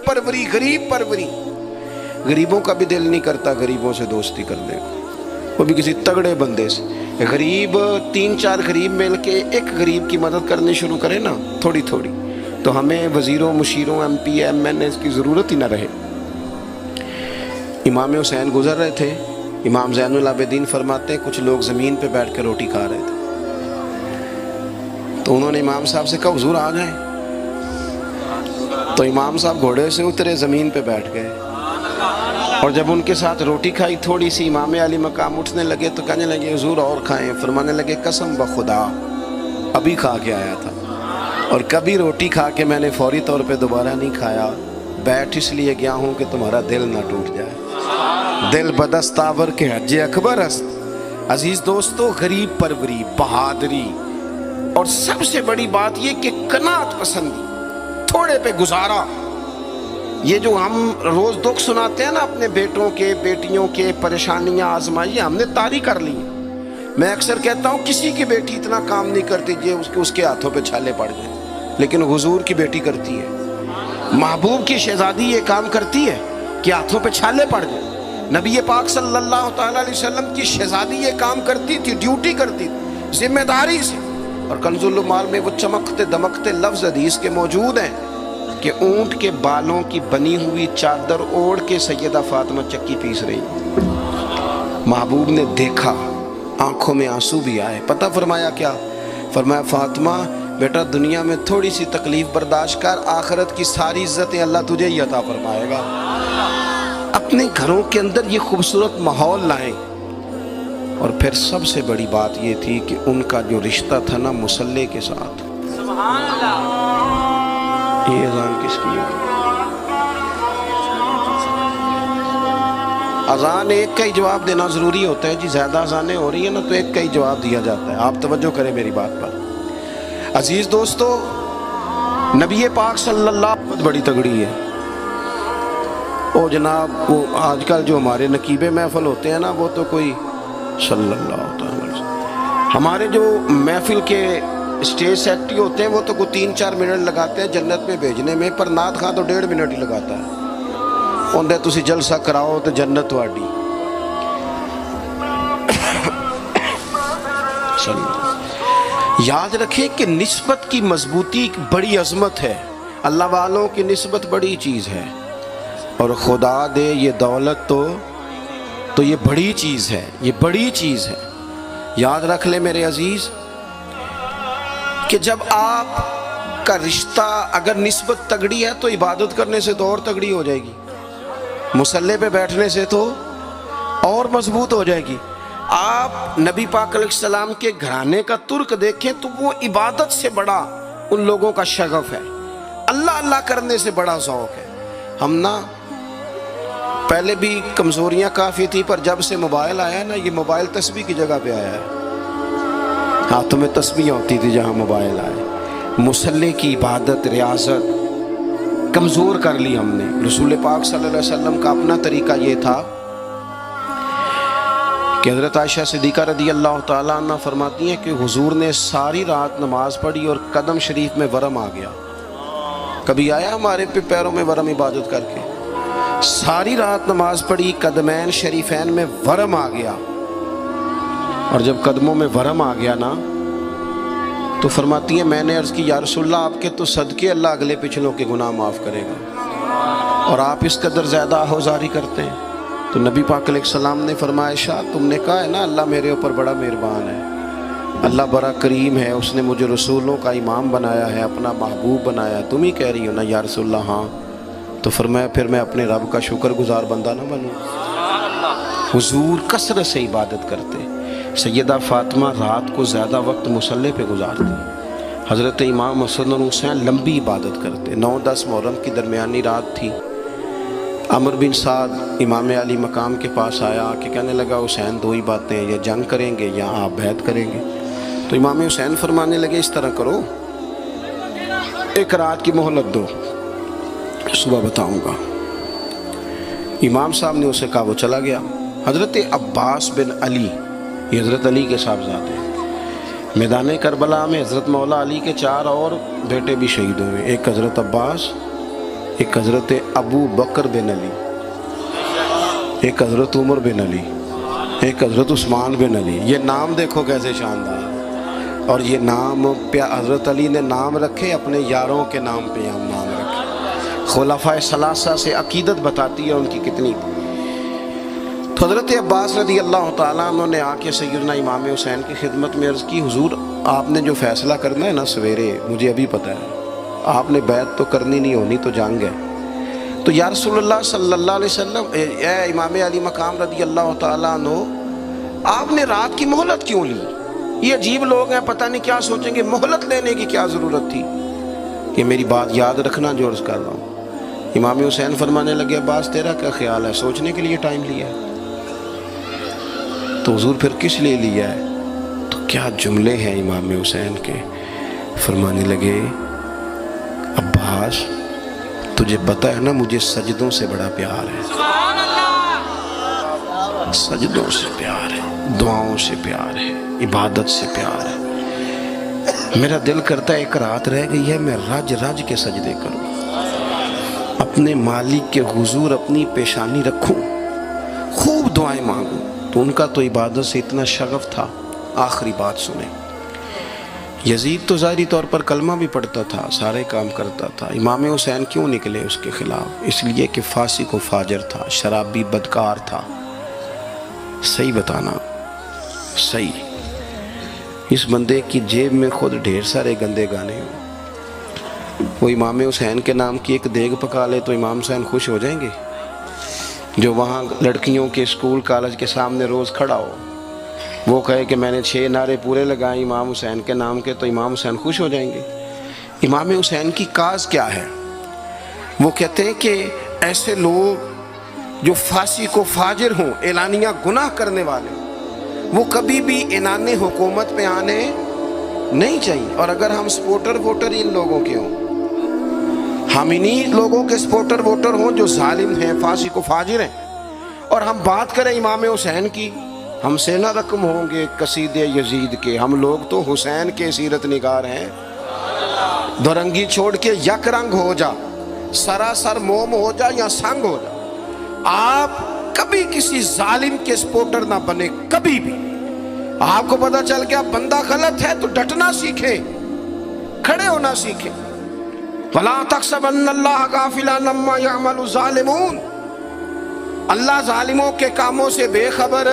پروری، غریب پروری. غریبوں کا بھی دل نہیں کرتا غریبوں سے دوستی کرنے کو، وہ بھی کسی تگڑے بندے سے. غریب 3-4 غریب مل کے ایک غریب کی مدد کرنے شروع کرے نا تھوڑی تھوڑی، تو ہمیں وزیروں، مشیروں، ایم پی، ایم این اے کی ضرورت ہی نہ رہے. امام حسین گزر رہے تھے. امام زین العابدین فرماتے ہیں کچھ لوگ زمین پہ بیٹھ کے روٹی کھا رہے تھے، تو انہوں نے امام صاحب سے کہا حضور آ جائیں. تو امام صاحب گھوڑے سے اترے، زمین پہ بیٹھ گئے، اور جب ان کے ساتھ روٹی کھائی تھوڑی سی، امام علی مقام اٹھنے لگے تو کہنے لگے حضور اور کھائیں. فرمانے لگے قسم بخدا ابھی کھا کے آیا تھا، اور کبھی روٹی کھا کے میں نے فوری طور پہ دوبارہ نہیں کھایا. بیٹھ اس لیے گیا ہوں کہ تمہارا دل نہ ٹوٹ جائے. دل بدستاور کے حج اکبر است. عزیز دوستو، غریب پروری، بہادری، اور سب سے بڑی بات یہ کہ قناعت پسندی، تھوڑے پہ گزارا. یہ جو ہم روز دکھ سناتے ہیں نا اپنے بیٹوں کے، بیٹیوں کے، پریشانیاں، آزمائیاں ہم نے طاری کر لی ہیں. میں اکثر کہتا ہوں کسی کی بیٹی اتنا کام نہیں کرتی اس کے ہاتھوں پہ چھالے پڑ جائیں، لیکن حضور کی بیٹی کرتی ہے. محبوب کی شہزادی یہ کام کرتی ہے کہ ہاتھوں پہ چھالے پڑ جائیں. نبی پاک صلی اللہ تعالیٰ علیہ وسلم کی شہزادی یہ کام کرتی تھی، ڈیوٹی کرتی تھی ذمہ داری سے. اور کنز المال میں وہ چمکتے دمکتے لفظ حدیث کے موجود ہیں کہ اونٹ کے بالوں کی بنی ہوئی چادر اوڑھ کے سیدہ فاطمہ چکی پیس رہی. محبوب نے دیکھا، آنکھوں میں آنسو بھی آئے. پتہ فرمایا کیا؟ فرمایا فاطمہ بیٹا دنیا میں تھوڑی سی تکلیف برداشت کر، آخرت کی ساری عزتیں اللہ تجھے ہی عطا فرمائے گا. اپنے گھروں کے اندر یہ خوبصورت ماحول لائیں. اور پھر سب سے بڑی بات یہ تھی کہ ان کا جو رشتہ تھا نا مصلی کے ساتھ. سبحان اللہ. یہ اذان کس کی ہے؟ اذان ایک کا ہی جواب دینا ضروری ہوتا ہے جی. زیادہ اذانیں ہو رہی ہیں نا تو ایک کا ہی جواب دیا جاتا ہے. آپ توجہ کریں میری بات پر. عزیز دوستو، نبی پاک صلی اللہ علیہ وسلم بڑی تگڑی ہے. او جناب وہ آج کل جو ہمارے نقیب محفل ہوتے ہیں نا وہ تو کوئی صلی اللہ علیہ وسلم. ہمارے جو محفل کے اسٹیج سیکٹری ہوتے ہیں وہ تو کوئی 3-4 منٹ لگاتے ہیں جنت میں بھیجنے میں، پر نعت خواں تو 1.5 منٹ ہی لگاتا ہے. اندر تسی جلسہ کراؤ تو جنت واڈی. یاد رکھیں کہ نسبت کی مضبوطی ایک بڑی عظمت ہے. اللہ والوں کی نسبت بڑی چیز ہے، اور خدا دے یہ دولت تو یہ بڑی چیز ہے، یہ بڑی چیز ہے. یاد رکھ لے میرے عزیز کہ جب آپ کا رشتہ اگر نسبت تگڑی ہے تو عبادت کرنے سے تو اور تگڑی ہو جائے گی، مصلی پہ بیٹھنے سے تو اور مضبوط ہو جائے گی. آپ نبی پاک علیہ السلام کے گھرانے کا ترک دیکھیں تو وہ عبادت سے بڑا ان لوگوں کا شغف ہے، اللہ اللہ کرنے سے بڑا ذوق ہے. ہم نا پہلے بھی کمزوریاں کافی تھی، پر جب سے موبائل آیا ہے نا یہ موبائل تسبیح کی جگہ پہ آیا ہے. ہاتھوں میں تسبیح ہوتی تھی جہاں موبائل آئے. مصلی کی عبادت، ریاضت کمزور کر لی ہم نے. رسول پاک صلی اللہ علیہ وسلم کا اپنا طریقہ یہ تھا کہ حضرت عائشہ صدیقہ رضی اللہ تعالیٰ عنہ فرماتی ہیں کہ حضور نے ساری رات نماز پڑھی اور قدم شریف میں ورم آ گیا. کبھی آیا ہمارے پیروں میں ورم عبادت کر کے؟ ساری رات نماز پڑھی، قدمین شریفین میں ورم آ گیا. اور جب قدموں میں ورم آ گیا نا تو فرماتی ہیں میں نے عرض کی یا رسول اللہ آپ کے تو صدقے اللہ اگلے پچھلوں کے گناہ معاف کرے گا، اور آپ اس قدر زیادہ آہوزاری کرتے ہیں. تو نبی پاک علیہ السلام نے فرمایا عائشہ تم نے کہا ہے نا اللہ میرے اوپر بڑا مہربان ہے، اللہ بڑا کریم ہے، اس نے مجھے رسولوں کا امام بنایا ہے، اپنا محبوب بنایا. تم ہی کہہ رہی ہو نا یا رسول اللہ؟ ہاں. تو فرمایا پھر میں اپنے رب کا شکر گزار بندہ نہ بنوں. حضور کثرت سے عبادت کرتے. سیدہ فاطمہ رات کو زیادہ وقت مصلی پہ گزارتی. حضرت امام حسن اور حسین لمبی عبادت کرتے. 9-10 محرم کی درمیانی رات تھی. عمر بن سعد امام علی مقام کے پاس آیا کہ کہنے لگا حسین 2 ہی باتیں ہیں، یا جنگ کریں گے یا آپ بیعت کریں گے. تو امام حسین فرمانے لگے اس طرح کرو، ایک رات کی مہلت دو، صبح بتاؤں گا. امام صاحب نے اسے کہا، وہ چلا گیا. حضرت عباس بن علی، یہ حضرت علی کے صاحبزادے ہیں. میدان کربلا میں حضرت مولا علی کے 4 اور بیٹے بھی شہید ہوئے. ایک حضرت عباس، ایک حضرت ابو بکر بن علی، ایک حضرت عمر بن علی، ایک حضرت عثمان بن علی. یہ نام دیکھو کیسے شاندار. اور یہ نام حضرت علی نے نام رکھے اپنے یاروں کے نام پہ ہم نام رکھے. خلفائے ثلاثہ سے عقیدت بتاتی ہے ان کی کتنی. تو حضرت عباس رضی اللہ تعالیٰ عنہ نے آ کے سیدنا امام حسین کی خدمت میں عرض کی، حضور آپ نے جو فیصلہ کرنا ہے نا سویرے، مجھے ابھی پتہ ہے آپ نے بیعت تو کرنی نہیں، ہونی تو جنگ ہے. تو یا رسول اللہ صلی اللہ علیہ وسلم، اے امام علی مقام رضی اللہ تعالیٰ عنہ، آپ نے رات کی مہلت کیوں لی؟ یہ عجیب لوگ ہیں، پتہ نہیں کیا سوچیں گے، مہلت لینے کی کیا ضرورت تھی؟ کہ میری بات یاد رکھنا جو عرض کر رہا ہوں. امام حسین فرمانے لگے، عباس تیرا کیا خیال ہے، سوچنے کے لیے ٹائم لیا ہے تو حضور پھر کس لیے لیا ہے؟ تو کیا جملے ہیں امام حسین کے. فرمانے لگے، عباس تجھے پتہ ہے نا مجھے سجدوں سے بڑا پیار ہے، سجدوں سے پیار ہے، دعاؤں سے پیار ہے، عبادت سے پیار ہے. میرا دل کرتا ہے ایک رات رہ گئی ہے میں رج رج کے سجدے کروں، اپنے مالک کے حضور اپنی پیشانی رکھوں، خوب دعائیں مانگوں. تو ان کا تو عبادت سے اتنا شغف تھا. آخری بات سنیں، یزید تو ظاہری طور پر کلمہ بھی پڑھتا تھا، سارے کام کرتا تھا. امام حسین کیوں نکلے اس کے خلاف؟ اس لیے کہ فاسق و فاجر تھا، شرابی بدکار تھا. صحیح بتانا، صحیح. اس بندے کی جیب میں خود ڈھیر سارے گندے گانے ہوں. وہ امام حسین کے نام کی ایک دیگ پکا لے تو امام حسین خوش ہو جائیں گے؟ جو وہاں لڑکیوں کے اسکول کالج کے سامنے روز کھڑا ہو، وہ کہے کہ میں نے 6 نعرے پورے لگائے امام حسین کے نام کے، تو امام حسین خوش ہو جائیں گے؟ امام حسین کی کاز کیا ہے؟ وہ کہتے ہیں کہ ایسے لوگ جو فاسق و فاجر ہوں، اعلانیہ گناہ کرنے والے، وہ کبھی بھی عنان حکومت پہ آنے نہیں چاہیے. اور اگر ہم سپورٹر ووٹر ان لوگوں کے ہوں، ہم انہی لوگوں کے سپورٹر ووٹر ہوں جو ظالم ہیں، فاسق و فاجر ہیں، اور ہم بات کریں امام حسین کی، ہم سے نہ رقم ہوں گے قصید یزید کے. ہم لوگ تو حسین کے سیرت نگار ہیں. دورنگی چھوڑ کے یک رنگ ہو جا، سراسر موم ہو جا یا سنگ ہو جا، آپ کبھی کسی ظالم کے سپورٹر نہ بنے. کبھی بھی آپ کو پتہ چل گیا بندہ غلط ہے تو ڈٹنا سیکھیں، کھڑے ہونا سیکھیں. وَلَا تَحْسَبَنَّ اللَّهَ غَافِلًا عَمَّا يَعْمَلُ الظَّالِمُونَ. اللہ ظالموں کے کاموں سے بے خبر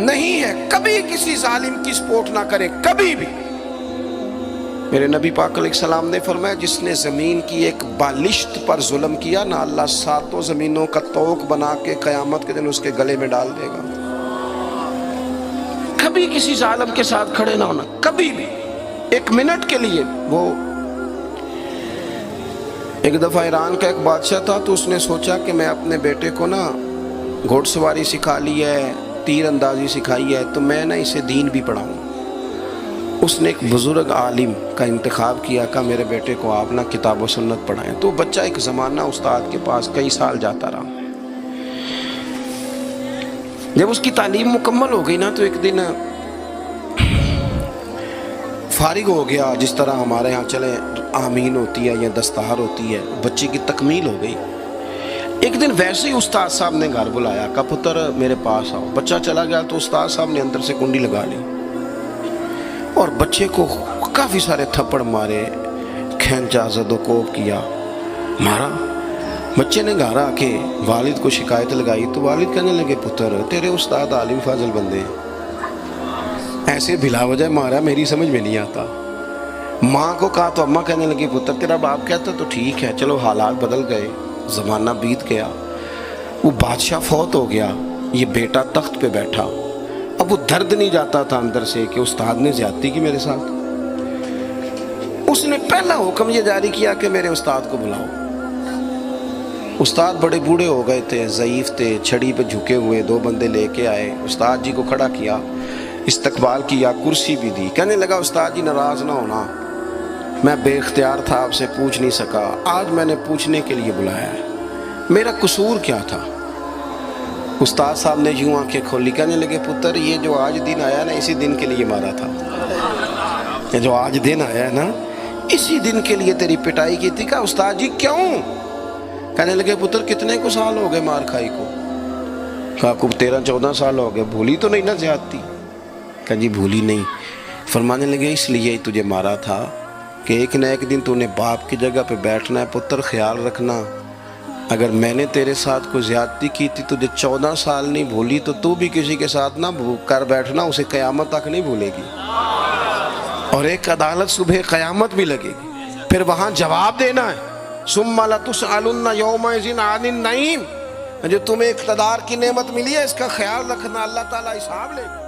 نہیں ہے. کبھی کسی ظالم کی سپورٹ نہ کرے، کبھی بھی. میرے نبی پاک علیہ السلام نے فرمایا، جس نے زمین کی ایک بالشت پر ظلم کیا نا، اللہ 7 زمینوں کا طوق بنا کے قیامت کے دن اس کے گلے میں ڈال دے گا. کبھی کسی ظالم کے ساتھ کھڑے نہ ہونا، کبھی بھی. ایک منٹ کے لیے. وہ ایک دفعہ ایران کا ایک بادشاہ تھا، تو اس نے سوچا کہ میں اپنے بیٹے کو نا گھوڑ سواری سکھا لی ہے، تیر اندازی سکھائی ہے، تو میں نا اسے دین بھی پڑھاؤں. اس نے ایک بزرگ عالم کا انتخاب کیا کہ میرے بیٹے کو آپ نا کتاب و سنت پڑھائیں. تو بچہ ایک زمانہ استاد کے پاس کئی سال جاتا رہا. جب اس کی تعلیم مکمل ہو گئی نا، تو ایک دن فارغ ہو گیا. جس طرح ہمارے ہاں چلے آمین ہوتی ہے یا دستار ہوتی ہے، بچے کی تکمیل ہو گئی. ایک دن ویسے ہی استاد صاحب نے گھر بلایا، کہا پتر میرے پاس آؤ. بچہ چلا گیا تو استاد صاحب نے اندر سے کنڈی لگا لی اور بچے کو کافی سارے تھپڑ مارے، کھینچا، زد و کوب کیا، مارا. بچے نے گھر آ کے والد کو شکایت لگائی تو والد کہنے لگے، پتر تیرے استاد عالم فاضل بندے ہیں، ایسے بلا وجہ مارا، میری سمجھ میں نہیں آتا. ماں کو کہا تو اماں کہنے لگی، پتر تیرا باپ کہتا تو ٹھیک ہے، چلو حالات بدل گئے، زمانہ بیت گیا، وہ بادشاہ فوت ہو گیا، یہ بیٹا تخت پہ بیٹھا. اب وہ درد نہیں جاتا تھا اندر سے کہ استاد نے زیادتی کی میرے ساتھ. اس نے پہلا حکم یہ جاری کیا کہ میرے استاد کو بلاؤ. استاد بڑے بوڑھے ہو گئے تھے، ضعیف تھے، چھڑی پہ جھکے ہوئے. 2 بندے لے کے آئے، استاد جی کو کھڑا کیا، استقبال کیا، کرسی بھی دی. کہنے لگا، استاد جی ناراض نہ ہونا، میں بے اختیار تھا، آپ سے پوچھ نہیں سکا، آج میں نے پوچھنے کے لیے بلایا ہے، میرا قصور کیا تھا؟ استاد صاحب نے یوں آنکھیں کھولی، کہنے لگے، پتر یہ جو آج دن آیا نا، اسی دن کے لیے مارا تھا. یہ جو آج دن آیا ہے نا، اسی دن کے لیے تیری پٹائی کی تھی. کہا، استاد جی کیوں؟ کہنے لگے پتر کتنے کو سال ہو گئے مار کھائی کو؟ کہا کو 13-14 سال ہو گئے، بھولی تو نہیں نہ زیادتی؟ کہا جی بھولی نہیں۔ فرمانے لگے اس لیے تجھے مارا تھا کہ ایک نہ ایک دن تو نے باپ کی جگہ پہ بیٹھنا ہے، پتر خیال رکھنا اگر میں نے تیرے ساتھ کوئی زیادتی کی تھی تجھے 14 سال نہیں بھولی تو بھی کسی کے ساتھ نہ کر بیٹھنا، اسے قیامت تک نہیں بھولے گی، اور ایک عدالت صبح قیامت بھی لگے گی، پھر وہاں جواب دینا ہے ثم لتسألن یومئذ عن النعیم۔ جو تمہیں اقتدار کی نعمت ملی ہے اس کا خیال رکھنا، اللہ تعالیٰ حساب لے گا۔